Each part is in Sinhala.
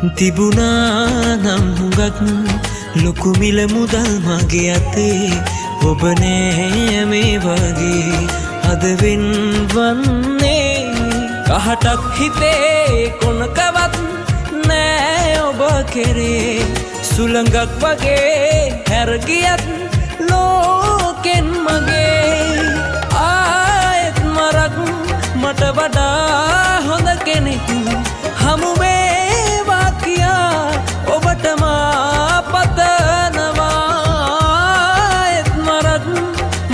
තිබුණා නම් හුඟක් ලොකු මිල මුදල් මගේ අතේ ඔබ නෑ මේ වගේ අද වෙන්වන්නේ කහටක් හිතේ කොනකවත් නෑ ඔබ කෙරේ සුළඟක් වගේ හැර ගියත් ලෝකෙන් මගේ ආයෙත් මරක් මට වඩා හොඳ කෙනෙක් හමු වේවා කියා ඔබට මා පතනවා ආයෙත් මරක්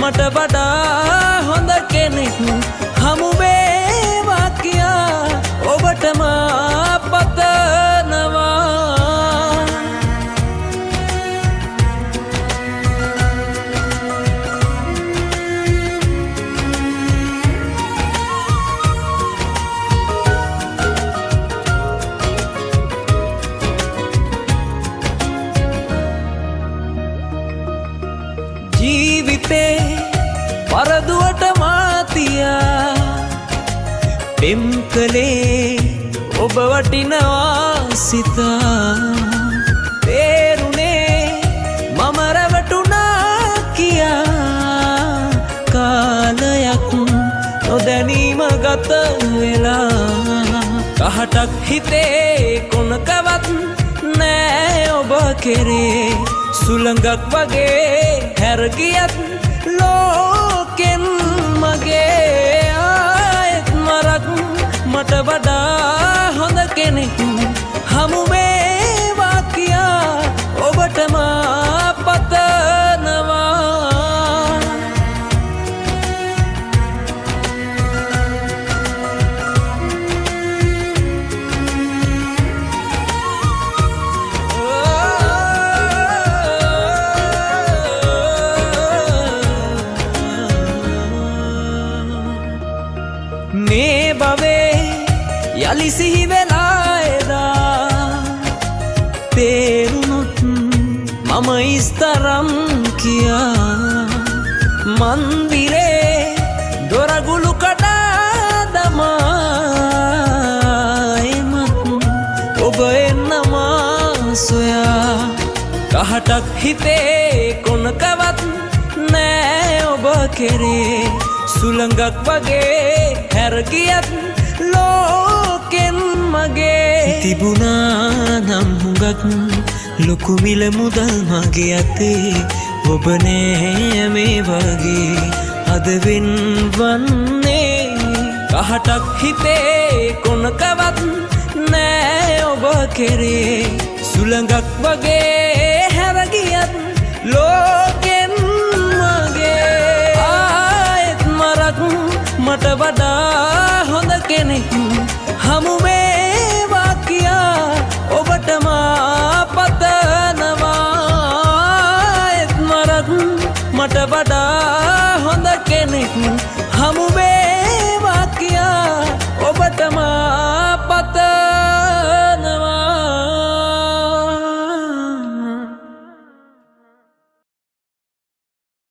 මට වඩා හොඳ කෙනෙක් හමු වේවා කියා ඔබට මා පතනවා ජීවිතේ වරදුවට මාතියා පෙම් කළේ ඔබ වටිනවා සිතා තේරුනේ මම රැවටුණා කියා කාලයක් නොදැනීම ගත වෙලා කහටක් හිතේ කොනකවත් නෑ ඔබ කෙරේ සුළඟක් වගේ හැර ගියත් ලෝකෙන් මගේ ආයෙත් මරක් මට වඩා හොඳ කෙනෙක් හමු වේවා කියා ඔබට මා පතනවා මේ බවේ යලි සිහි වෙලා එදා තේරුණොත් මම ඉස්තරම් කියා මන්දිරේ දොරගුළු කඩා දමා එමත් ඔබ එන්නමා සොයා කහටක් හිතේ කොනකවත් නෑ ඔබ කෙරේ සුළඟක් වගේ හැර ගියත් ලෝකෙන් මගේ තිබුණා නම් හුඟක් ලොකු මිල මුදල් මගේ අතේ ඔබ නෑ මේ වගේ අද වෙන්වන්නේ කහටක් හිතේ කොනකවත් නෑ ඔබ කෙරේ සුළඟක් වගේ හැර ගියත් ලෝකෙන් මට වඩා හොඳ කෙනෙක් හමු වේවා කියා ඔබට මා පතනවා ආයෙත් මරක් මට වඩා හොඳ කෙනෙක් හමු වේවා කියා ඔබට මා පතනවා